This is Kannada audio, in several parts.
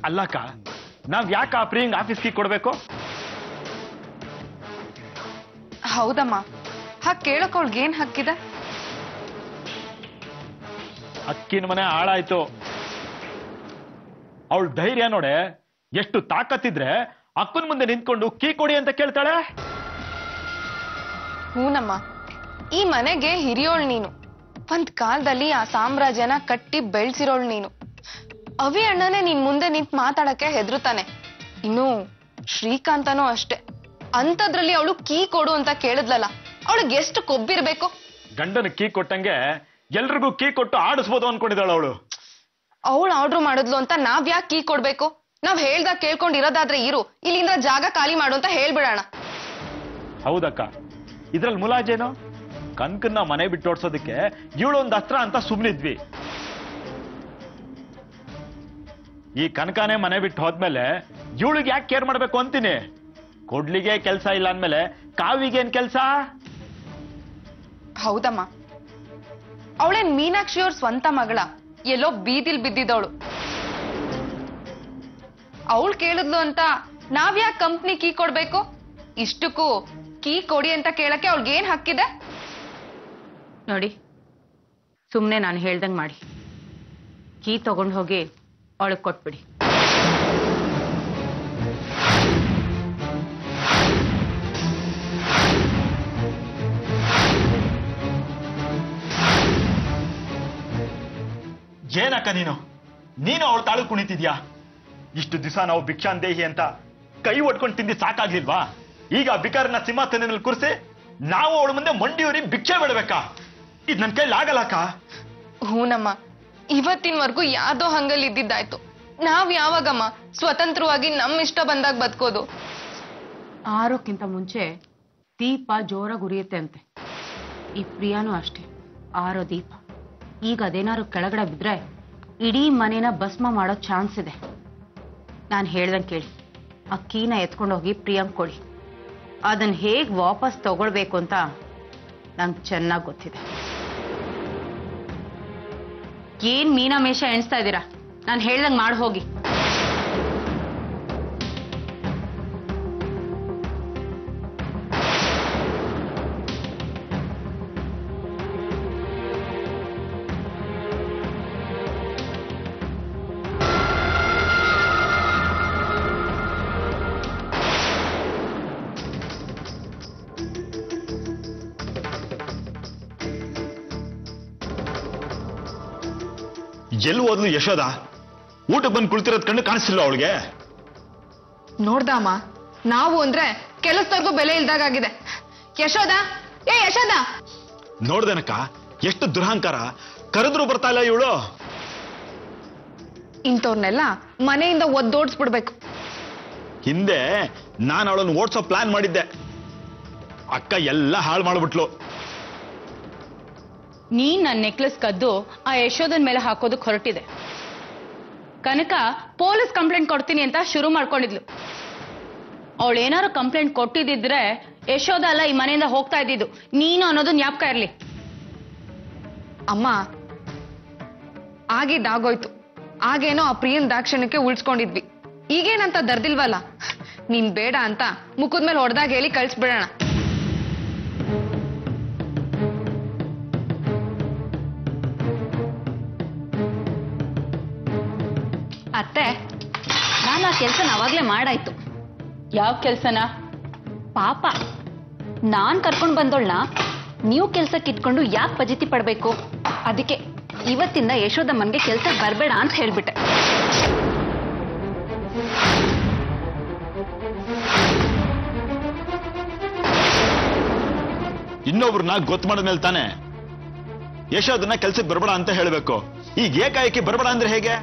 ಅಲ್ಲಕ್ಕ, ನಾವ್ ಯಾಕೆ ಆ ಪ್ರಿಯಂಗ್ ಆಫೀಸ್ ಕೀ ಕೊಡ್ಬೇಕು? ಹೌದಮ್ಮ, ಹಾಗೆ ಕೇಳಕ್ ಅವಳಿಗೆ ಏನ್ ಹಕ್ಕಿದೆ? ಅಕ್ಕಿನ ಮನೆ ಹಾಳಾಯ್ತು. ಅವಳ ಧೈರ್ಯ ನೋಡೆ, ಎಷ್ಟು ತಾಕತ್ತಿದ್ರೆ ಅಕ್ಕನ ಮುಂದೆ ನಿಂತ್ಕೊಂಡು ಕೀ ಕೊಡಿ ಅಂತ ಕೇಳ್ತಾಳೆ. ಹೂನಮ್ಮ, ಈ ಮನೆಗೆ ಹಿರಿಯೋಳ್ ನೀನು. ಒಂದ್ ಕಾಲದಲ್ಲಿ ಆ ಸಾಮ್ರಾಜ್ಯನ ಕಟ್ಟಿ ಬೆಳ್ಸಿರೋಳ್ ನೀನು. ಅವಿ ಅಣ್ಣನೇ ನಿನ್ ಮುಂದೆ ನಿಂತ್ ಮಾತಾಡಕ್ಕೆ ಹೆದರುತ್ತಾನೆ. ಇನ್ನು ಶ್ರೀಕಾಂತನೂ ಅಷ್ಟೇ. ಅಂತದ್ರಲ್ಲಿ ಅವಳು ಕೀ ಕೊಡು ಅಂತ ಕೇಳಿದ್ಲಲ್ಲ, ಅವಳಿಗೆ ಎಷ್ಟು ಕೊಬ್ಬಿರ್ಬೇಕು. ಗಂಡನ ಕೀ ಕೊಟ್ಟಂಗೆ ಎಲ್ರಿಗೂ ಕೀ ಕೊಟ್ಟು ಆಡಿಸ್ಬೋದು ಅನ್ಕೊಂಡಿದ್ದಾಳ ಅವಳು. ಅವಳು ಆರ್ಡರ್ ಮಾಡಿದ್ಲು ಅಂತ ನಾವ್ ಯಾಕೆ ಕೀ ಕೊಡ್ಬೇಕು? ನಾವ್ ಹೇಳ್ದಾಗ ಕೇಳ್ಕೊಂಡಿರೋದಾದ್ರೆ ಇರು, ಇಲ್ಲಿಂದ ಜಾಗ ಖಾಲಿ ಮಾಡು ಅಂತ ಹೇಳ್ಬಿಡೋಣ. ಹೌದಕ್ಕ, ಇದ್ರಲ್ಲಿ ಮುಲಾಜೇನು? ಕನ್ಕನ್ನ ಮನೆ ಬಿಟ್ಟು ಓಡಿಸೋದಕ್ಕೆ ಇವಳೊಂದು ಅಸ್ತ್ರ ಅಂತ ಸುಮ್ನಿದ್ವಿ. ಈ ಕನಕನೇ ಮನೆ ಬಿಟ್ಟು ಹೋದ್ಮೇಲೆ ಇವಳಿಗೆ ಯಾಕೆ ಕೇರ್ ಮಾಡ್ಬೇಕು ಅಂತೀನಿ. ಕೊಡ್ಲಿಗೆ ಕೆಲ್ಸ ಇಲ್ಲ ಅಂದ್ಮೇಲೆ ಕಾವಿಗೇನ್ ಕೆಲ್ಸ? ಹೌದಮ್ಮ, ಅವಳೇನ್ ಮೀನಾಕ್ಷಿ ಅವ್ರ ಸ್ವಂತ ಮಗಳ? ಎಲ್ಲೋ ಬೀದಿಲ್ ಬಿದ್ದಿದ್ದವಳು. ಅವಳು ಕೇಳಿದ್ಲು ಅಂತ ನಾವ್ ಯಾಕೆ ಕಂಪ್ನಿ ಕೀ ಕೊಡ್ಬೇಕು? ಇಷ್ಟಕ್ಕೂ ಕೀ ಕೊಡಿ ಅಂತ ಕೇಳಕ್ಕೆ ಅವಳಿಗೇನ್ ಹಕ್ಕಿದೆ? ನೋಡಿ, ಸುಮ್ನೆ ನಾನು ಹೇಳ್ದಂಗ್ ಮಾಡಿ. ಕೀ ತಗೊಂಡು ಹೋಗಿ ಅವಳಿಗೆ ಕೊಟ್ಬಿಡಿ. ಏನಕ್ಕ ನೀನು ಅವಳ ತಾಳು ಕುಣಿತಿದ್ಯಾ? ಇಷ್ಟು ದಿವಸ ನಾವು ಭಿಕ್ಷಾಂದೇಹಿ ಅಂತ ಕೈ ಒಡ್ಕೊಂಡು ತಿಂದಿ ಸಾಕಾಗ್ಲಿಲ್ವಾ? ಈಗ ಬಿಕಾರನ ಸಿಂಹಾಸನದಲ್ಲಿ ಕೂರಿಸಿ ನಾವು ಅವಳ ಮುಂದೆ ಮಂಡಿಯೂರಿ ಭಿಕ್ಷೆ ಬಿಡ್ಬೇಕಾ? ಇದ್ ನನ್ ಕೈಲಿ ಆಗಲ್ಲಕ್ಕ. ಹೂನಮ್ಮ, ಇವತ್ತಿನವರೆಗೂ ಯಾವ್ದೋ ಹಂಗಲ್ಲಿ ಇದ್ದಿದ್ದಾಯ್ತು. ನಾವ್ ಯಾವಾಗಮ್ಮ ಸ್ವತಂತ್ರವಾಗಿ ನಮ್ ಇಷ್ಟ ಬಂದಾಗ ಬದುಕೋದು? ಆರೋಕ್ಕಿಂತ ಮುಂಚೆ ದೀಪ ಜೋರಾಗಿ ಉರಿಯುತ್ತೆ ಅಂತೆ. ಈ ಪ್ರಿಯಾನೂ ಅಷ್ಟೇ, ಆರೋ ದೀಪ. ಈಗ ಅದೇನಾದ್ರು ಕೆಳಗಡೆ ಬಿದ್ರೆ ಇಡೀ ಮನೇನ ಭಸ್ಮ ಮಾಡೋ ಚಾನ್ಸ್ ಇದೆ. ನಾನು ಹೇಳ್ದಂಗೆ ಕೇಳಿ, ಆ ಕೀನ ಎತ್ಕೊಂಡೋಗಿ ಪ್ರಿಯಾಂಕ್ ಕೊಡಿ. ಅದನ್ನ ಹೇಗ್ ವಾಪಸ್ ತಗೊಳ್ಬೇಕು ಅಂತ ನಂಗೆ ಚೆನ್ನಾಗಿ ಗೊತ್ತಿದೆ. ಏನ್ ಮೀನಾಮೇಷ ಎಣಿಸ್ತಾ ಇದ್ದೀರಾ? ನಾನು ಹೇಳ್ದಂಗೆ ಮಾಡಿ ಹೋಗಿ. ಎಲ್ಲಿ ಹೋದ್ಲು ಯಶೋದ? ಊಟಕ್ಕೆ ಬಂದು ಕುಳಿತಿರೋದ್ ಕಣ್ಣು ಕಾಣಿಸ್ತಿಲ್ಲ ಅವಳಿಗೆ? ನೋಡ್ದಮ್ಮ, ನಾವು ಅಂದ್ರೆ ಕೆಲಸದವರೆಗೂ ಬೆಲೆ ಇಲ್ದಾಗಿದೆ. ಯಶೋದ, ಏ ಯಶೋದ! ನೋಡ್ದೇನಕ್ಕ, ಎಷ್ಟು ದುರಹಂಕಾರ. ಕರೆದ್ರು ಬರ್ತಾ ಇಲ್ಲ ಇವಳು. ಇಂಥವ್ರನ್ನೆಲ್ಲ ಮನೆಯಿಂದ ಒದ್ದೋಡ್ಸ್ಬಿಡ್ಬೇಕು. ಹಿಂದೆ ನಾನು ಅವಳನ್ನು ಓಡಿಸೋ ಪ್ಲಾನ್ ಮಾಡಿದ್ದೆ. ಅಕ್ಕ ಎಲ್ಲ ಹಾಳು ಮಾಡ್ಬಿಟ್ಲು. ನೀನ್ ನನ್ನ ನೆಕ್ಲೆಸ್ ಕದ್ದು ಆ ಯಶೋದನ್ ಮೇಲೆ ಹಾಕೋದಕ್ಕೆ ಹೊರಟಿದೆ. ಕನಕ ಪೊಲೀಸ್ ಕಂಪ್ಲೇಂಟ್ ಕೊಡ್ತೀನಿ ಅಂತ ಶುರು ಮಾಡ್ಕೊಂಡಿದ್ಲು. ಅವಳೇನಾರು ಕಂಪ್ಲೇಂಟ್ ಕೊಟ್ಟಿದ್ದಿದ್ರೆ ಯಶೋದ ಅಲ್ಲ ಈ ಮನೆಯಿಂದ ಹೋಗ್ತಾ ಇದ್ದಿದ್ದು. ನೀನು ಅನ್ನೋದು ಜ್ಞಾಪಕ ಇರ್ಲಿ. ಅಮ್ಮ, ಆಗಿದ್ದಾಗೋಯ್ತು. ಆಗೇನೋ ಆ ಪ್ರಿಯನ್ ದಾಕ್ಷಿಣ್ಯಕ್ಕೆ ಉಳಿಸ್ಕೊಂಡಿದ್ವಿ. ಈಗೇನಂತ ದರ್ದಿಲ್ವಲ್ಲ. ನೀನ್ ಬೇಡ ಅಂತ ಮುಖದ ಮೇಲೆ ಹೊಡೆದಾಗ ಹೇಳಿ ಕಳ್ಸ್ಬಿಡೋಣ. ಅತ್ತೆ, ನಾನು ಆ ಕೆಲಸನ ಅವಾಗ್ಲೇ ಮಾಡಾಯ್ತು. ಯಾವ ಕೆಲ್ಸನ? ಪಾಪ, ನಾನ್ ಕರ್ಕೊಂಡು ಬಂದೋಳ್ನ ನೀವು ಕೆಲ್ಸಕ್ಕೆ ಇಟ್ಕೊಂಡು ಯಾಕೆ ಫಜೀತಿ ಪಡ್ಬೇಕು? ಅದಕ್ಕೆ ಇವತ್ತಿಂದ ಯಶೋದಮ್ಮನ್ಗೆ ಕೆಲ್ಸ ಬರಬೇಡ ಅಂತ ಹೇಳ್ಬಿಟ್ಟೆ. ಇನ್ನೊಬ್ರನ್ನ ಗೊತ್ತು ಮಾಡಿದ್ಮೇಲೆ ತಾನೆ ಯಶೋದನ್ನ ಕೆಲ್ಸಕ್ಕೆ ಬರಬೇಡ ಅಂತ ಹೇಳ್ಬೇಕು. ಈಗ ಏಕಾಏಕಿ ಬರಬೇಡ ಅಂದ್ರೆ ಹೇಗೆ?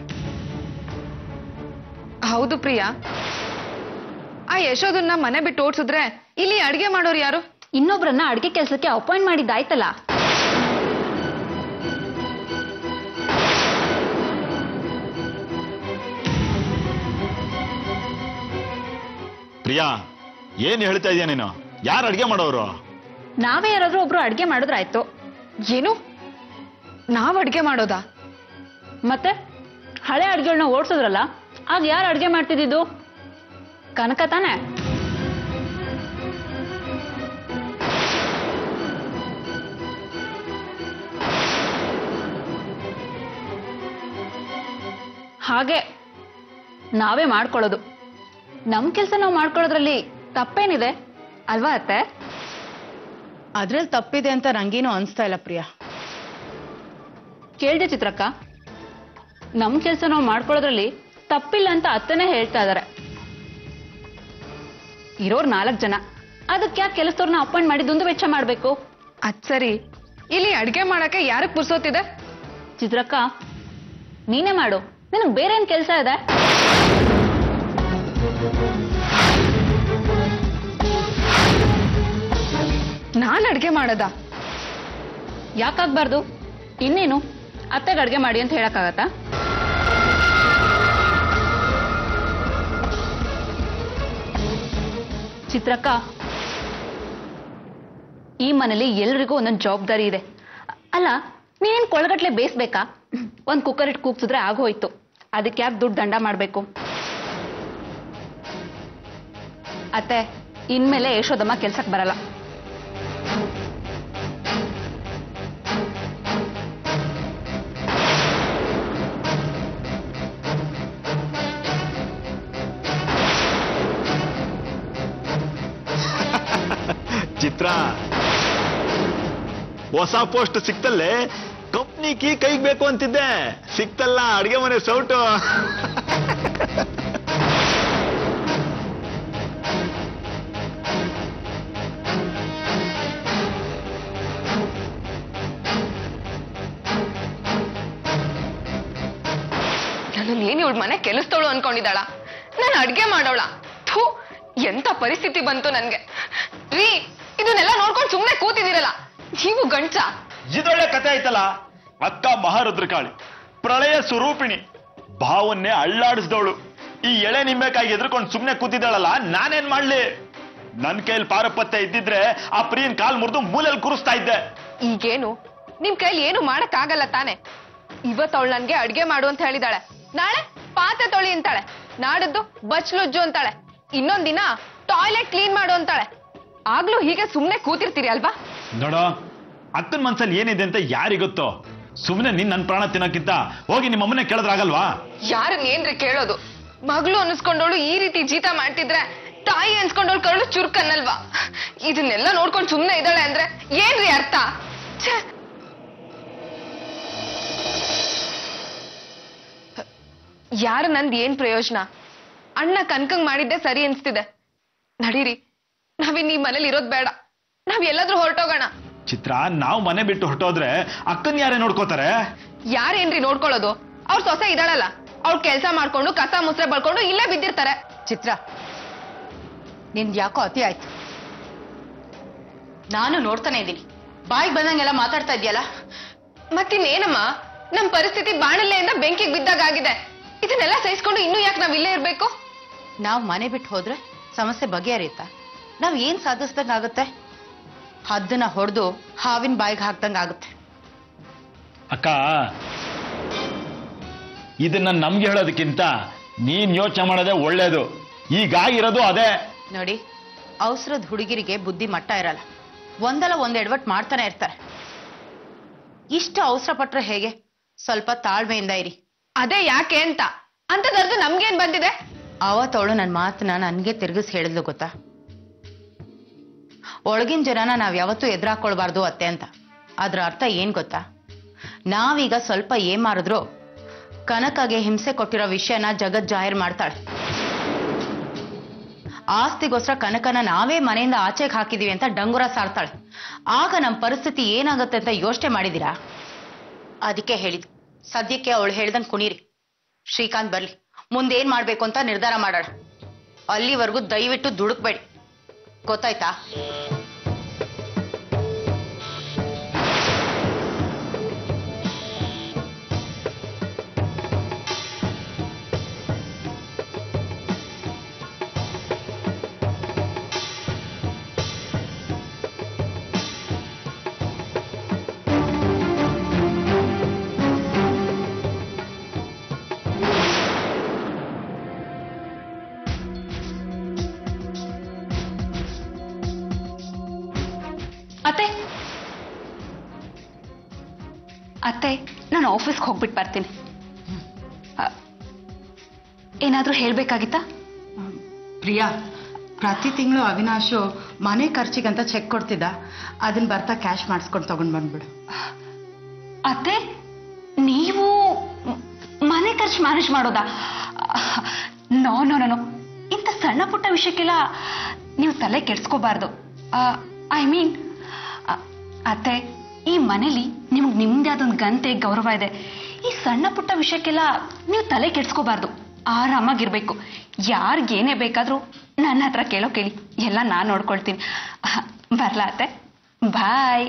ಹೌದು ಪ್ರಿಯಾ, ಆ ಯಶೋದನ್ನ ಮನೆ ಬಿಟ್ಟು ಓಡಿಸಿದ್ರೆ ಇಲ್ಲಿ ಅಡ್ಗೆ ಮಾಡೋರು ಯಾರು? ಇನ್ನೊಬ್ರನ್ನ ಅಡ್ಗೆ ಕೆಲ್ಸಕ್ಕೆ ಅಪಾಯಿಂಟ್ ಮಾಡಿದ್ದಾಯ್ತಲ್ಲ. ಪ್ರಿಯಾ, ಏನ್ ಹೇಳ್ತಾ ಇದೀಯ ನೀನು? ಯಾರು ಅಡ್ಗೆ ಮಾಡೋರು? ನಾವೇ ಯಾರಾದ್ರೂ ಒಬ್ರು ಅಡ್ಗೆ ಮಾಡಿದ್ರಾಯ್ತು. ಏನು, ನಾವ್ ಅಡ್ಗೆ ಮಾಡೋದಾ? ಮತ್ತೆ ಹಳೆ ಅಡ್ಗೆಗಳನ್ನ ಓಡಿಸಿದ್ರಲ್ಲ, ಆಗ ಯಾರು ಅಡ್ಗೆ ಮಾಡ್ತಿದ್ದು? ಕನಕ ತಾನೆ? ಹಾಗೆ ನಾವೇ ಮಾಡ್ಕೊಳ್ಳೋದು. ನಮ್ ಕೆಲ್ಸ ನಾವು ಮಾಡ್ಕೊಳ್ಳೋದ್ರಲ್ಲಿ ತಪ್ಪೇನಿದೆ ಅಲ್ವಾ ಅತ್ತೆ? ಅದ್ರಲ್ಲಿ ತಪ್ಪಿದೆ ಅಂತ ನಂಗೇನು ಅನ್ಸ್ತಾ ಇಲ್ಲ ಪ್ರಿಯಾ. ಕೇಳ್ದೆ ಚಿತ್ರಕ್ಕ, ನಮ್ ಕೆಲ್ಸ ನಾವು ಮಾಡ್ಕೊಳ್ಳೋದ್ರಲ್ಲಿ ತಪ್ಪಿಲ್ಲ ಅಂತ ಅತ್ತನೇ ಹೇಳ್ತಾ ಇದಾರೆ. ಇರೋರ್ 4 ಜನ, ಅದಕ್ಕೆ ಯಾಕೆ ಕೆಲಸದವ್ರನ್ನ ಅಪಾಯಿಂಟ್ ಮಾಡಿ ದುಂದು ವೆಚ್ಚ ಮಾಡ್ಬೇಕು? ಅದ್ ಸರಿ, ಇಲ್ಲಿ ಅಡ್ಗೆ ಮಾಡಕ್ಕೆ ಯಾರಕ್ ಪುರ್ಸೋತಿದೆ? ಚಿತ್ರಕ್ಕ, ನೀನೇ ಮಾಡು, ನಿನಗ್ ಬೇರೆ ಏನ್ ಕೆಲ್ಸ ಇದೆ? ನಾನ್ ಅಡ್ಗೆ ಮಾಡದ? ಯಾಕಾಗ್ಬಾರ್ದು? ಇನ್ನೇನು, ಅತ್ತೆಗೆ ಅಡ್ಗೆ ಮಾಡಿ ಅಂತ ಹೇಳಕ್ಕಾಗತ್ತಾ? ಚಿತ್ರಕ್ಕ, ಈ ಮನೇಲಿ ಎಲ್ರಿಗೂ ಒಂದೊಂದು ಜವಾಬ್ದಾರಿ ಇದೆ. ಅಲ್ಲ, ನೀನೇನ್ ಕೊಳಗಟ್ಲೆ ಬೇಯಿಸ್ಬೇಕಾ? ಒಂದ್ ಕುಕ್ಕರ್ ಇಟ್ಟು ಕೂಗ್ಸಿದ್ರೆ ಆಗೋಯ್ತು. ಅದಕ್ಕೆ ಯಾಕೆ ದುಡ್ಡು ದಂಡ ಮಾಡ್ಬೇಕು? ಅತ್ತೆ, ಇನ್ಮೇಲೆ ಯಶೋದಮ್ಮ ಕೆಲ್ಸಕ್ಕೆ ಬರಲ್ಲ. ಚಿತ್ರ, ಹೊಸ ಪೋಸ್ಟ್ ಸಿಕ್ತಲ್ಲೇ ಕಂಪ್ನಿ ಕೀ ಕೈಗೆ ಬೇಕು ಅಂತಿದ್ದೆ, ಸಿಕ್ತಲ್ಲ ಅಡ್ಗೆ ಮನೆ ಸೌಟು. ನನ್ನನ್ನು ಏನ್ ಇವಳ ಮನೆ ಕೆಲಸದವಳು ಅನ್ಕೊಂಡಿದ್ದಾಳ? ನಾನು ಅಡ್ಗೆ ಮಾಡೋಳ? ಥೂ, ಎಂತ ಪರಿಸ್ಥಿತಿ ಬಂತು ನನ್ಗೆ. ರೀ, ಇದನ್ನೆಲ್ಲ ನೋಡ್ಕೊಂಡು ಸುಮ್ನೆ ಕೂತಿದ್ದೀರಲ್ಲ, ನೀವು ಗಂಟ. ಇದೊಳ್ಳೆ ಕತೆ ಆಯ್ತಲ್ಲ. ಅಕ್ಕ ಮಹಾರುದ್ರಕಾಳಿ, ಪ್ರಳಯ ಸ್ವರೂಪಿಣಿ, ಭಾವನ್ನೇ ಅಳ್ಳಾಡಿಸಿದವಳು, ಈ ಎಳೆ ನಿಂಬೆಕಾಯಿ ಎದ್ರುಕೊಂಡು ಸುಮ್ನೆ ಕೂತಿದ್ದಾಳಲ್ಲ, ನಾನೇನ್ ಮಾಡ್ಲಿ? ನನ್ ಕೈಲಿ ಪಾರಪತ್ಯ ಇದ್ದಿದ್ರೆ ಆ ಪ್ರಿಯನ್ ಕಾಲ್ ಮುರಿದು ಮೂಲೆಯಲ್ಲಿ ಕೂರಿಸ್ತಾ ಇದ್ದೆ. ಈಗೇನು ನಿಮ್ ಕೈಲಿ ಏನು ಮಾಡಕ್ ಆಗಲ್ಲ ತಾನೆ? ಇವತ್ತು ಅವಳು ನನ್ಗೆ ಅಡ್ಗೆ ಮಾಡು ಅಂತ ಹೇಳಿದಾಳೆ, ನಾಳೆ ಪಾತ್ರೆ ತೊಳಿ ಅಂತಾಳೆ, ನಾಡದ್ದು ಬಚ್ಲುಜ್ಜು ಅಂತಾಳೆ, ಇನ್ನೊಂದ್ ದಿನ ಟಾಯ್ಲೆಟ್ ಕ್ಲೀನ್ ಮಾಡು ಅಂತಾಳೆ. ಆಗ್ಲೂ ಹೀಗೆ ಸುಮ್ನೆ ಕೂತಿರ್ತೀರಿ ಅಲ್ವಾ? ನೋಡೋ, ಅಕ್ಕನ ಮನ್ಸಲ್ಲಿ ಏನಿದೆ ಅಂತ ಯಾರಿಗೊತ್ತೋ. ಸುಮ್ನೆ ನನ್ ಪ್ರಾಣ ತಿನ್ನೋಕ್ಕಿಂತ ಹೋಗಿ ನಿಮ್ಮ ಅಮ್ಮನೆ ಕೇಳಿದ್ರಾಗಲ್ವಾ? ಯಾರನ್ನ ಏನ್ರಿ ಕೇಳೋದು? ಮಗಳು ಅನ್ಸ್ಕೊಂಡವಳು ಈ ರೀತಿ ಜೀತ ಮಾಡ್ತಿದ್ರೆ ತಾಯಿ ಅನ್ಸ್ಕೊಂಡವಳು ಕರಳು ಚುರುಕನ್ನಲ್ವಾ? ಇದನ್ನೆಲ್ಲ ನೋಡ್ಕೊಂಡು ಸುಮ್ನೆ ಇದ್ದಾಳೆ ಅಂದ್ರೆ ಏನ್ರಿ ಅರ್ಥ? ಛೆ! ಯಾರ ನಂದ್ ಏನ್ ಪ್ರಯೋಜನ? ಅಣ್ಣ ಕನ್ಕಂಗ್ ಮಾಡಿದ್ದೆ ಸರಿ ಅನ್ಸ್ತಿದೆ. ನಡೀರಿ, ನಾವಿನ್ ಈ ಮನೇಲಿ ಇರೋದ್ ಬೇಡ, ನಾವ್ ಎಲ್ಲಾದ್ರೂ ಹೊರಟೋಗೋಣ. ಚಿತ್ರ, ನಾವು ಮನೆ ಬಿಟ್ಟು ಹೊರಟೋದ್ರೆ ಅಕ್ಕನ್ ಯಾರೇ ನೋಡ್ಕೋತಾರೆ? ಯಾರೇನ್ರಿ ನೋಡ್ಕೊಳ್ಳೋದು? ಅವ್ರ ಸೊಸೆ ಇದ್ದಾಳಲ್ಲ, ಅವ್ರ ಕೆಲ್ಸ ಮಾಡ್ಕೊಂಡು ಕಸ ಮುಸ್ರೆ ಬಳ್ಕೊಂಡು ಇಲ್ಲೇ ಬಿದ್ದಿರ್ತಾರೆ. ಚಿತ್ರ, ನಿಂದ್ ಯಾಕೋ ಅತಿ ಆಯ್ತು. ನಾನು ನೋಡ್ತಾನೆ ಇದ್ದೀನಿ, ಬಾಯಿಗೆ ಬಂದಂಗೆಲ್ಲ ಮಾತಾಡ್ತಾ ಇದೆಯಲ್ಲ. ಮತ್ತಿನ್ನೇನಮ್ಮ, ನಮ್ ಪರಿಸ್ಥಿತಿ ಬಾಣಲೆಯಿಂದ ಬೆಂಕಿಗೆ ಬಿದ್ದಾಗಿದೆ. ಇದನ್ನೆಲ್ಲ ಸಹಿಸ್ಕೊಂಡು ಇನ್ನೂ ಯಾಕೆ ನಾವ್ ಇಲ್ಲೇ ಇರ್ಬೇಕು? ನಾವು ಮನೆ ಬಿಟ್ಟು ಹೋದ್ರೆ ಸಮಸ್ಯೆ ಬಗೆಹರಿಯುತ್ತಾ? ನಾವ್ ಏನ್ ಸಾಧಿಸ್ದಂಗಾಗುತ್ತೆ? ಹದ್ದನ್ನ ಹೊಡೆದು ಹಾವಿನ ಬಾಯಿಗೆ ಹಾಕ್ದಂಗಾಗುತ್ತೆ. ಅಕ್ಕ, ಇದನ್ನ ನಮ್ಗೆ ಹೇಳೋದಕ್ಕಿಂತ ನೀನ್ ಯೋಚನೆ ಮಾಡೋದೇ ಒಳ್ಳೇದು. ಈಗಾಗಿರೋದು ಅದೇ ನೋಡಿ. ಅವಸರದ ಹುಡುಗಿರಿಗೆ ಬುದ್ಧಿ ಮಟ್ಟ ಇರಲ್ಲ, ಒಂದಲ್ಲ ಒಂದ್ ಎಡವಟ್ ಮಾಡ್ತಾನೆ ಇರ್ತಾರೆ. ಇಷ್ಟು ಅವಸರ ಪಟ್ರೆ ಹೇಗೆ? ಸ್ವಲ್ಪ ತಾಳ್ಮೆಯಿಂದ ಇರಿ. ಅದೇ ಯಾಕೆ ಅಂತ ಅಂತದರ್ದು ನಮ್ಗೇನ್ ಬಂದಿದೆ? ಅವತ್ತವಳು ನನ್ನ ಮಾತನ್ನ ನನ್ಗೆ ತಿರುಗಿಸ್ ಹೇಳಿದ್ಲು ಗೊತ್ತಾ? ಒಳಗಿನ ಜನನ ನಾವ್ ಯಾವತ್ತೂ ಎದುರಾಕೊಳ್ಬಾರ್ದು ಅತ್ತೆ ಅಂತ. ಅದ್ರ ಅರ್ಥ ಏನ್ ಗೊತ್ತಾ? ನಾವೀಗ ಸ್ವಲ್ಪ ಏನ್ ಮಾಡಿದ್ರು ಕನಕಗೆ ಹಿಂಸೆ ಕೊಟ್ಟಿರೋ ವಿಷಯನ ಜಗತ್ ಜಾಹೀರ್ ಮಾಡ್ತಾಳೆ. ಆಸ್ತಿಗೋಸ್ಕರ ಕನಕನ ನಾವೇ ಮನೆಯಿಂದ ಆಚೆಗೆ ಹಾಕಿದೀವಿ ಅಂತ ಡಂಗುರ ಸಾರ್ತಾಳೆ. ಆಗ ನಮ್ಮ ಪರಿಸ್ಥಿತಿ ಏನಾಗುತ್ತೆ ಅಂತ ಯೋಚನೆ ಮಾಡಿದೀರಾ? ಅದಕ್ಕೆ ಹೇಳಿದ್, ಸದ್ಯಕ್ಕೆ ಅವಳು ಹೇಳ್ದಂಗೆ ಕುಣೀರಿ. ಶ್ರೀಕಾಂತ್ ಬರ್ಲಿ, ಮುಂದೇನ್ ಮಾಡ್ಬೇಕು ಅಂತ ನಿರ್ಧಾರ ಮಾಡೋಣ. ಅಲ್ಲಿವರೆಗೂ ದಯವಿಟ್ಟು ದುಡುಕ್ಬೇಡಿ, ಗೊತ್ತಾಯ್ತಾ? ಅತ್ತೆ ನಾನು ಆಫೀಸ್ಗೆ ಹೋಗ್ಬಿಟ್ಟು ಬರ್ತೀನಿ. ಏನಾದರೂ ಹೇಳ್ಬೇಕಾಗಿತ್ತಾ? ಪ್ರಿಯಾ, ಪ್ರತಿ ತಿಂಗಳು ಅವಿನಾಶು ಮನೆ ಖರ್ಚಿಗಂತ ಚೆಕ್ ಕೊಡ್ತಿದ್ದ, ಅದನ್ನ ಬರ್ತಾ ಕ್ಯಾಶ್ ಮಾಡಿಸ್ಕೊಂಡು ತಗೊಂಡ್ ಬಂದ್ಬಿಡು. ಅತ್ತೆ ನೀವು ಮನೆ ಖರ್ಚು ಮ್ಯಾನೇಜ್ ಮಾಡೋದಾ? ನೋ ನೋ ನೋ, ಇಂಥ ಸಣ್ಣ ಪುಟ್ಟ ವಿಷಯಕ್ಕೆಲ್ಲ ನೀವು ತಲೆ ಕೆಡ್ಸ್ಕೋಬಾರ್ದು. ಐ ಮೀನ್ ಅತ್ತೆ, ಈ ಮನೇಲಿ ನಿಮ್ಗೆ ನಿಮ್ದೇ ಅದೊಂದು ಗಂತೆ ಗೌರವ ಇದೆ. ಈ ಸಣ್ಣ ಪುಟ್ಟ ವಿಷಯಕ್ಕೆಲ್ಲ ನೀವು ತಲೆ ಕೆಡ್ಸ್ಕೋಬಾರ್ದು. ಆರಾಮಾಗಿರ್ಬೇಕು. ಯಾರಿಗೇನೇ ಬೇಕಾದ್ರೂ ನನ್ನ ಹತ್ರ ಕೇಳಿ, ಎಲ್ಲ ನಾನು ನೋಡ್ಕೊಳ್ತೀನಿ. ಬರ್ಲಾ ಅತ್ತೆ? Bye.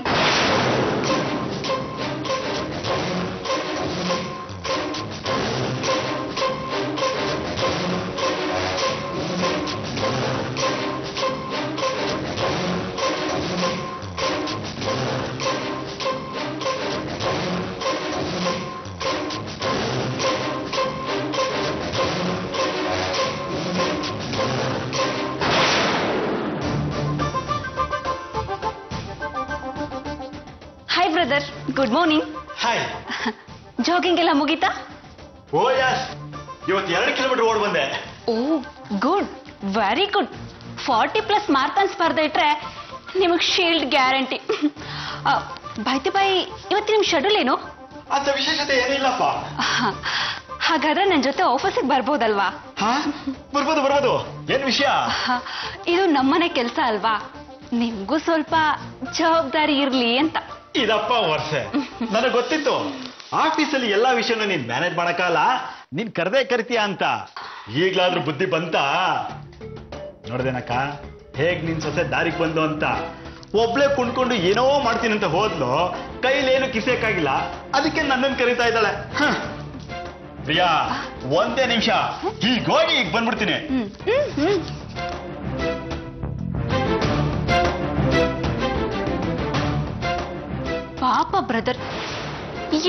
Hi brother, good morning. Hi. Jogging ಎಲ್ಲ ಮುಗೀತಾ? ಓ ಯಸ್, ಇವತ್ತು 2 ಕಿಲೋಮೀಟರ್ ಓಡ್ ಬಂದೆ. ಓ ಗುಡ್, ವೆರಿ ಗುಡ್. 40+ ಮಾರ್ತಾನ್ ಸ್ಪರ್ಧೆ ಇಟ್ರೆ ನಿಮಗೆ ಶೀಲ್ಡ್ ಗ್ಯಾರಂಟಿ. ಬಾಯ್ತಿ ಬಾಯಿ, ಇವತ್ತು ನಿಮ್ ಶೆಡ್ಯೂಲ್ ಏನು? ಅಂತ ವಿಶೇಷತೆ ಏನಿಲ್ಲಪ್ಪ. ಹಾಗಾದ್ರೆ ನನ್ನ ಜೊತೆ ಆಫೀಸಿಗೆ ಬರ್ಬೋದಲ್ವಾ? ಬರ್ಬೋದು. ಏನ್ ವಿಷಯ? ಇದು ನಮ್ಮನೆ ಕೆಲಸ ಅಲ್ವಾ, ನಿಮ್ಗೂ ಸ್ವಲ್ಪ ಜವಾಬ್ದಾರಿ ಇರ್ಲಿ ಅಂತ. ಇದಪ್ಪ ವರ್ಷೆ, ನನಗೆ ಗೊತ್ತಿತ್ತು ಆಫೀಸಲ್ಲಿ ಎಲ್ಲಾ ವಿಷಯನ ನೀನ್ ಮ್ಯಾನೇಜ್ ಮಾಡಕ್ಕಾಗಲ್ಲ, ನೀನ್ ಕರಿತೀಯ ಅಂತ. ಈಗ್ಲಾದ್ರೂ ಬುದ್ಧಿ ಬಂತ? ನೋಡ್ದೇನಕ್ಕ ಹೇಗ್ ನಿನ್ ಸೊಸೆ ದಾರಿಗೆ ಬಂದು ಅಂತ. ಒಬ್ಳೆ ಕುಣ್ಕೊಂಡು ಏನೋ ಮಾಡ್ತೀನಿ ಅಂತ ಹೋದ್ಲು, ಕೈಲೇನು ಕಿಸಕ್ಕಾಗಿಲ್ಲ, ಅದಕ್ಕೆ ನನ್ನನ್ನು ಕರೀತಾ ಇದ್ದಾಳೆ. ಪ್ರಿಯಾ, ಒಂದೇ ನಿಮಿಷ, ಹೀಗೋಗಿ ಈಗ ಬಂದ್ಬಿಡ್ತೀನಿ. ಪಾಪ ಬ್ರದರ್,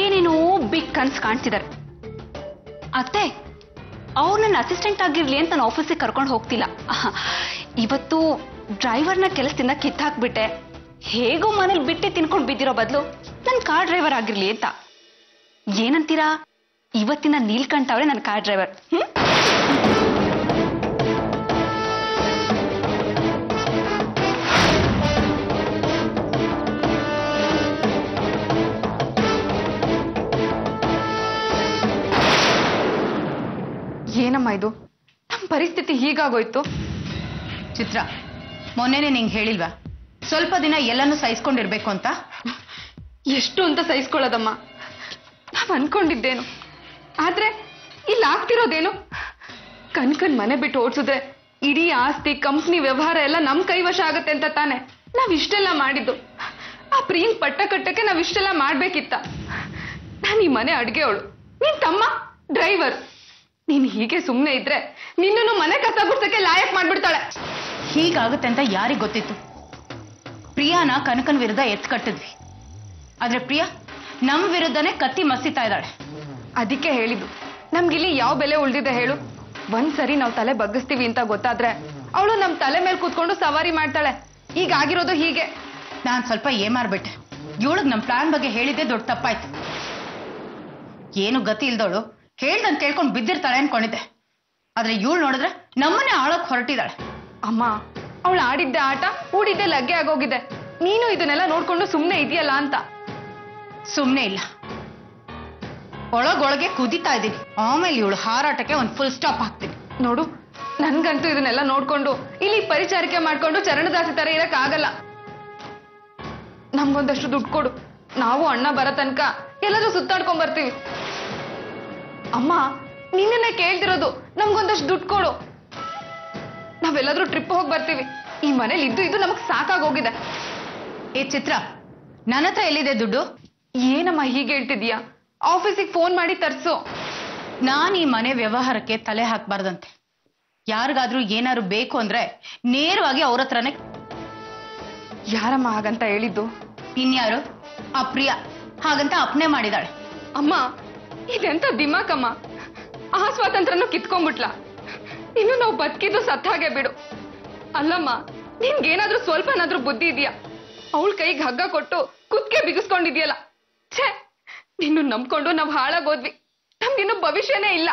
ಏನೇನೋ ಬಿಗ್ ಕನ್ಸ್ ಕಾಣ್ತಿದ್ದಾರೆ. ಅತ್ತೆ, ಅವ್ರು ನನ್ನ ಅಸಿಸ್ಟೆಂಟ್ ಆಗಿರ್ಲಿ ಅಂತ ನಾನು ಆಫೀಸಿಗೆ ಕರ್ಕೊಂಡು ಹೋಗ್ತಿಲ್ಲ. ಇವತ್ತು ಡ್ರೈವರ್ನ ಕೆಲಸದಿಂದ ಕಿತ್ತಾಕ್ಬಿಟ್ಟೆ. ಹೇಗೋ ಮನೇಲಿ ಬಿಟ್ಟು ತಿನ್ಕೊಂಡು ಬಿದ್ದಿರೋ ಬದಲು ನನ್ನ ಕಾರ್ ಡ್ರೈವರ್ ಆಗಿರ್ಲಿ ಅಂತ. ಏನಂತೀರಾ? ಇವತ್ತಿನ ನೀಲ್ಕಂಠ ಅವರೇ ನನ್ನ ಕಾರ್ ಡ್ರೈವರ್. ಏನಮ್ಮ ಇದು? ನಮ್ಮ ಪರಿಸ್ಥಿತಿ ಹೀಗಾಗೋಯ್ತು. ಚಿತ್ರ, ಮೊನ್ನೆನೆ ನಿಂಗೆ ಹೇಳಿಲ್ವಾ ಸ್ವಲ್ಪ ದಿನ ಎಲ್ಲನೂ ಸಹಿಸ್ಕೊಂಡಿರ್ಬೇಕು ಅಂತ? ಎಷ್ಟು ಅಂತ ಸಹಿಸ್ಕೊಳ್ಳೋದಮ್ಮ? ನಾವ್ ಅನ್ಕೊಂಡಿದ್ದೇನು, ಆದ್ರೆ ಇಲ್ಲಿ ಆಗ್ತಿರೋದೇನು? ಕಣ್ಕಣ್ ಮನೆ ಬಿಟ್ಟು ಓಡಿಸಿದ್ರೆ ಇಡೀ ಆಸ್ತಿ, ಕಂಪ್ನಿ ವ್ಯವಹಾರ ಎಲ್ಲ ನಮ್ ಕೈವಶ ಆಗತ್ತೆ ಅಂತ ತಾನೆ ನಾವ್ ಇಷ್ಟೆಲ್ಲ ಮಾಡಿದ್ದು. ಆ ಪ್ರೀನ್ ಪಟ್ಟ ಕಟ್ಟಕ್ಕೆ ನಾವ್ ಇಷ್ಟೆಲ್ಲ ಮಾಡ್ಬೇಕಿತ್ತ? ನಾನು ಈ ಮನೆ ಅಡ್ಗೆವಳು, ನೀನ್ ತಮ್ಮ ಡ್ರೈವರ್. ನೀನ್ ಹೀಗೆ ಸುಮ್ನೆ ಇದ್ರೆ ನಿನ್ನನ್ನು ಮನೆ ಕಸ ಗುಡ್ಸಕ್ಕೆ ಲಾಯಕ್ ಮಾಡ್ಬಿಡ್ತಾಳೆ. ಹೀಗಾಗುತ್ತೆ ಅಂತ ಯಾರಿಗ್ ಗೊತ್ತಿತ್ತು? ಪ್ರಿಯಾನ ಕನಕನ್ ವಿರುದ್ಧ ಎತ್ಕಟ್ಟಿದ್ವಿ, ಆದ್ರೆ ಪ್ರಿಯಾ ನಮ್ ವಿರುದ್ಧನೇ ಕತ್ತಿ ಮಸ್ತಿತಾ ಇದ್ದಾಳೆ. ಅದಕ್ಕೆ ಹೇಳಿದ್ದು, ನಮ್ಗಿಲ್ಲಿ ಯಾವ ಬೆಲೆ ಉಳ್ದಿದೆ ಹೇಳು? ಒಂದ್ಸರಿ ನಾವು ತಲೆ ಬಗ್ಗಿಸ್ತೀವಿ ಅಂತ ಗೊತ್ತಾದ್ರೆ ಅವಳು ನಮ್ ತಲೆ ಮೇಲೆ ಕೂತ್ಕೊಂಡು ಸವಾರಿ ಮಾಡ್ತಾಳೆ. ಈಗ ಆಗಿರೋದು ಹೀಗೆ. ನಾನ್ ಸ್ವಲ್ಪ ಏಮಾರ್ಬಿಟ್ಟೆ. ಇವಳಿಗೆ ನಮ್ ಪ್ಲಾನ್ ಬಗ್ಗೆ ಹೇಳಿದ್ದೆ ದೊಡ್ಡ ತಪ್ಪಾಯ್ತು. ಏನು ಗತಿ ಇಲ್ದವಳು ಹೇಳ್ದಂಗೆ ಕೇಳ್ಕೊಂಡು ಬಿದ್ದಿರ್ತಾಳೆ ಅನ್ಕೊಂಡಿದ್ದೆ, ಆದ್ರೆ ಇವಳು ನೋಡಿದ್ರೆ ನಮ್ಮನ್ನೇ ಆಳಕ್ ಹೊರಟಿದ್ದಾಳೆ. ಅಮ್ಮ, ಅವಳು ಆಡಿದ್ದೆ ಆಟ, ಹೂಡಿದ್ದೆ ಲಗ್ಗೆ ಆಗೋಗಿದೆ. ನೀನು ಇದನ್ನೆಲ್ಲ ನೋಡ್ಕೊಂಡು ಸುಮ್ನೆ ಇದೆಯಲ್ಲ ಅಂತ. ಸುಮ್ನೆ ಇಲ್ಲ, ಒಳಗೊಳಗೆ ಕುದಿತಾ ಇದ್ದೀನಿ. ಆಮೇಲೆ ಇವಳು ಹಾರಾಟಕ್ಕೆ ಒಂದು ಫುಲ್ ಸ್ಟಾಪ್ ಹಾಕ್ತೀನಿ ನೋಡು. ನನ್ಗಂತೂ ಇದನ್ನೆಲ್ಲ ನೋಡ್ಕೊಂಡು ಇಲ್ಲಿ ಪರಿಚಾರಿಕೆ ಮಾಡ್ಕೊಂಡು ಚರಣದಾಸಿ ತರ ಇರಕ್ ಆಗಲ್ಲ. ನಮ್ಗೊಂದಷ್ಟು ದುಡ್ಡು ಕೊಡು, ನಾವು ಅಣ್ಣ ಬರೋ ತನಕ ಎಲ್ಲರೂ ಸುತ್ತಾಡ್ಕೊಂಡ್ ಬರ್ತೀವಿ. ಅಮ್ಮ, ನಿನ್ನೆ ಕೇಳ್ತಿರೋದು, ನಮ್ಗೊಂದಷ್ಟು ದುಡ್ಡು ಕೊಡು, ನಾವೆಲ್ಲಾದ್ರೂ ಟ್ರಿಪ್ ಹೋಗಿ ಬರ್ತೀವಿ. ಈ ಮನೇಲಿ ಇದ್ದು ನಮಗ್ ಸಾಕಾಗೋಗಿದೆ. ಏ ಚಿತ್ರ, ನನ್ನ ಹತ್ರ ಎಲ್ಲಿದೆ ದುಡ್ಡು? ಏನಮ್ಮ ಹೀಗೆ ಹೇಳ್ತಿದ್ಯಾ? ಆಫೀಸಿಗೆ ಫೋನ್ ಮಾಡಿ ತರ್ಸು. ನಾನ್ ಈ ಮನೆ ವ್ಯವಹಾರಕ್ಕೆ ತಲೆ ಹಾಕ್ಬಾರ್ದಂತೆ. ಯಾರಿಗಾದ್ರೂ ಏನಾದ್ರು ಬೇಕು ಅಂದ್ರೆ ನೇರವಾಗಿ ಅವ್ರ ಹತ್ರನೇ. ಯಾರಮ್ಮ ಹಾಗಂತ ಹೇಳಿದ್ದು? ಇನ್ಯಾರು? ಆ ಪ್ರಿಯಾ ಹಾಗಂತ ಅಪ್ನೆ ಮಾಡಿದಾಳೆ. ಅಮ್ಮ, ಇದೆಂತ ದಿಮಾಕಮ್ಮ? ಆ ಸ್ವಾತಂತ್ರ್ಯನೂ ಕಿತ್ಕೊಂಡ್ಬಿಟ್ಲ. ಇನ್ನು ನಾವು ಬದುಕಿದ್ದು ಸತ್ತಾಗೆ ಬಿಡು. ಅಲ್ಲಮ್ಮ, ನಿನ್ಗೇನಾದ್ರೂ ಸ್ವಲ್ಪನಾದ್ರೂ ಬುದ್ಧಿ ಇದೆಯಾ? ಅವಳ ಕೈಗೆ ಹಗ್ಗ ಕೊಟ್ಟು ಕುತ್ಕೆ ಬಿಗಿಸ್ಕೊಂಡಿದ್ಯಲ್ಲ. ಛೇ, ನಿನ್ನು ನಂಬ್ಕೊಂಡು ನಾವ್ ಹಾಳಾಗೋದ್ವಿ. ನಮ್ಗಿನ್ನು ಭವಿಷ್ಯನೇ ಇಲ್ಲ.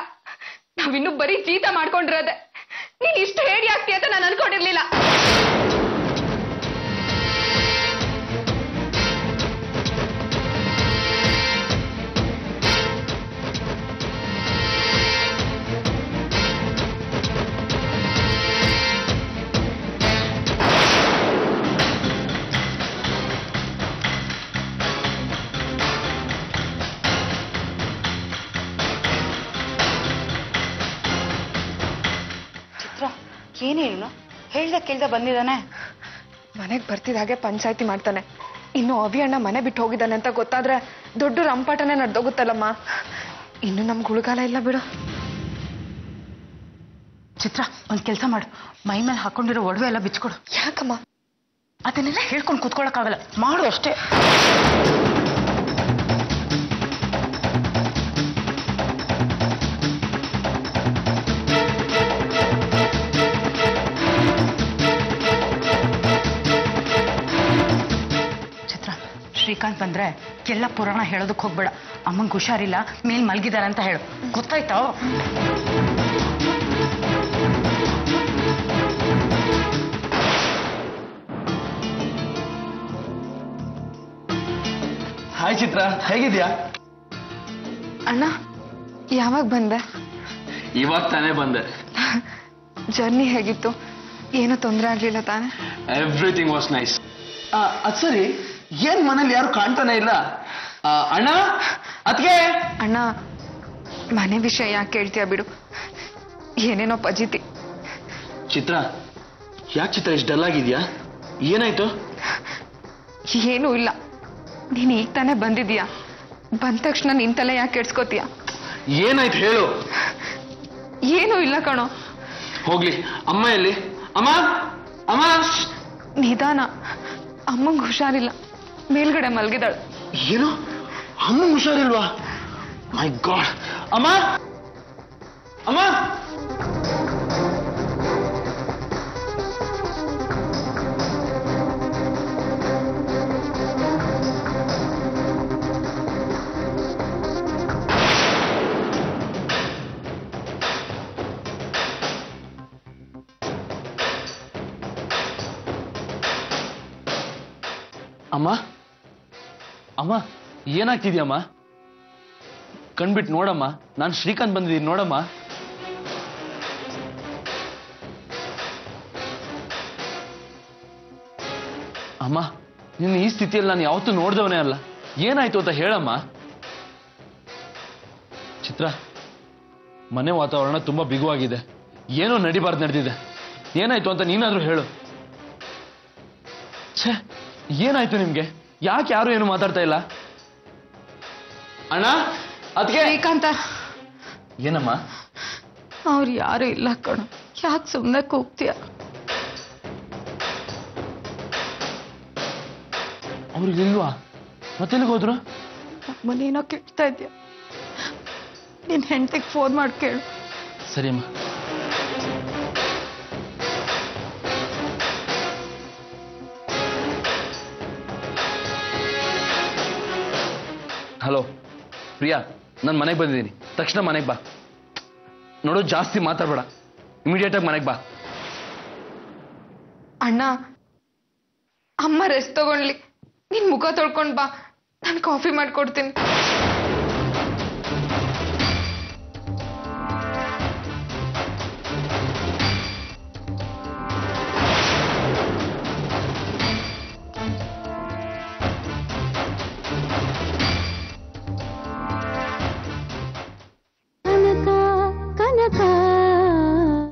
ನಾವಿನ್ನು ಬರೀ ಜೀತ ಮಾಡ್ಕೊಂಡಿರೋದೆ. ನೀನ್ ಇಷ್ಟು ಹೇಳಿ ಆಗ್ತೀಯ ಅಂತ ನಾನು ಅನ್ಕೊಂಡಿರ್ಲಿಲ್ಲ. ಏನೇನು ಹೇಳ್ದ ಕೇಳ್ದ ಬಂದಿದ್ದಾನೆ. ಮನೆಗ್ ಬರ್ತಿದಾಗೆ ಪಂಚಾಯ್ತಿ ಮಾಡ್ತಾನೆ. ಇನ್ನು ಅವಿ ಅಣ್ಣ ಮನೆ ಬಿಟ್ಟು ಹೋಗಿದ್ದಾನೆ ಅಂತ ಗೊತ್ತಾದ್ರೆ ದೊಡ್ಡ ರಂಪಾಟನೆ ನಡೆದೋಗುತ್ತಲ್ಲಮ್ಮ. ಇನ್ನು ನಮ್ಗೆ ಉಳುಗಾಲ ಇಲ್ಲ ಬಿಡು. ಚಿತ್ರ, ಒಂದ್ ಕೆಲ್ಸ ಮಾಡು, ಮೈ ಮೇಲೆ ಹಾಕೊಂಡಿರೋ ಒಡವೆ ಎಲ್ಲ ಬಿಚ್ಕೊಡು. ಯಾಕಮ್ಮ? ಅದನ್ನೆಲ್ಲ ಹೇಳ್ಕೊಂಡು ಕೂತ್ಕೊಳಕ್ಕಾಗಲ್ಲ, ಮಾಡು ಅಷ್ಟೇ. ಶ್ರೀಕಾಂತ್ ಬಂದ್ರೆ ಎಲ್ಲ ಪುರಾಣ ಹೇಳೋದಕ್ಕೆ ಹೋಗ್ಬೇಡ. ಅಮ್ಮಂಗೆ ಹುಷಾರಿಲ್ಲ, ಮೇಲ್ ಮಲಗಿದಾರೆ ಅಂತ ಹೇಳು, ಗೊತ್ತಾಯ್ತಾ? ಹಾಯ್ ಚಿತ್ರ, ಹೇಗಿದ್ಯಾ? ಅಣ್ಣ ಯಾವಾಗ ಬಂದೆ? ಇವಾಗ ತಾನೇ ಬಂದೆ. ಜರ್ನಿ ಹೇಗಿತ್ತು? ಏನು ತೊಂದರೆ ಆಗ್ಲಿಲ್ಲ ತಾನೆ? Everything was nice. ಅದ್ ಸರಿ, ಏನ್ ಮನೇಲಿ ಯಾರು ಕಾಣ್ತಾನೆ ಇಲ್ಲ? ಅಣ್ಣ, ಅದ್ಕೆ ಅಣ್ಣ, ಮನೆ ವಿಷಯ ಯಾಕೆ ಕೇಳ್ತೀಯ ಬಿಡು. ಏನೇನೋ ಪಜಿತಿ. ಚಿತ್ರ, ಯಾಕೆ ಚಿತ್ರ ಇಷ್ಟು ಡಲ್ ಆಗಿದ್ಯಾ? ಏನಾಯ್ತು? ಏನೂ ಇಲ್ಲ. ನೀನ್ ಈಗ ತಾನೇ ಬಂದಿದ್ಯಾ. ಬಂದ ತಕ್ಷಣ ನಿಂತಲ್ಲೇ ಯಾಕೆ ಕೆಡ್ಸ್ಕೋತೀಯ? ಏನಾಯ್ತು ಹೇಳು. ಏನೂ ಇಲ್ಲ ಕಣೋ. ಹೋಗ್ಲಿ, ಅಮ್ಮ ಎಲ್ಲಿ? ಅಮ್ಮ, ಅಮ್ಮ. ನಿಧಾನ, ಅಮ್ಮಂಗ್ ಹುಷಾರಿಲ್ಲ, ಮೇಲ್ಗಡೆ ಮಲ್ಗಿದಾಳು. ಏನು, ಅಮ್ಮ ಹುಷಾರಿಲ್ವಾ? ಮೈ ಗಾಡ್. ಅಮ್ಮ, ಅಮ್ಮ. ಅಮ್ಮ, ಅಮ್ಮ, ಏನಾಗ್ತಿದ್ಯಮ್ಮ? ಕಣ್ಬಿಟ್ಟು ನೋಡಮ್ಮ, ನಾನು ಶ್ರೀಕಾಂತ್ ಬಂದಿದ್ದೀನಿ ನೋಡಮ್ಮ. ಅಮ್ಮ, ನಿನ್ನ ಈ ಸ್ಥಿತಿಯಲ್ಲಿ ನಾನು ಯಾವತ್ತೂ ನೋಡ್ದವನೇ ಅಲ್ಲ. ಏನಾಯ್ತು ಅಂತ ಹೇಳಮ್ಮ. ಚಿತ್ರ, ಮನೆ ವಾತಾವರಣ ತುಂಬಾ ಬಿಗುವಾಗಿದೆ, ಏನೋ ನಡಿಬಾರ್ದು ನಡೆದಿದೆ. ಏನಾಯ್ತು ಅಂತ ನೀನಾದ್ರೂ ಹೇಳು. ಛೇ, ಏನಾಯ್ತು ನಿಮ್ಗೆ? ಯಾಕೆ ಯಾರು ಏನು ಮಾತಾಡ್ತಾ ಇಲ್ಲ? ಅಣ್ಣ, ಅದಕ್ಕೆ ಶ್ರೀಕಾಂತ, ಏನಮ್ಮ? ಅವ್ರು ಯಾರು ಇಲ್ಲ ಕಣೋ, ಯಾಕೆ ಸುಮ್ಮನೆ ಕೂಗ್ತೀಯ? ಅವ್ರಿಗಿಲ್ವಾ? ಮತ್ತೆಲ್ಲಿಗೆ ಹೋದ್ರು? ಅಮ್ಮನೇನೋ ಕೇಳ್ತಾ ಇದ್ಯಾ? ನಿನ್ ಹೆಂಡತಿಗೆ ಫೋನ್ ಮಾಡಿ ಕೇಳು. ಸರಿ ಅಮ್ಮ. ಹಲೋ ಪ್ರಿಯಾ, ನಾನು ಮನೆಗೆ ಬಂದಿದ್ದೀನಿ, ತಕ್ಷಣ ಮನೆಗೆ ಬಾ. ನೋಡು, ಜಾಸ್ತಿ ಮಾತಾಡ್ಬೇಡ, ಇಮಿಡಿಯೇಟ್ ಆಗಿ ಮನೆಗೆ ಬಾ. ಅಣ್ಣ, ಅಮ್ಮ ರೆಸ್ಟ್ ತಗೊಳ್ಲಿ, ನಿನ್ ಮುಖ ತೊಳ್ಕೊಂಡ್ ಬಾ, ನಾನು ಕಾಫಿ ಮಾಡ್ಕೊಡ್ತೀನಿ.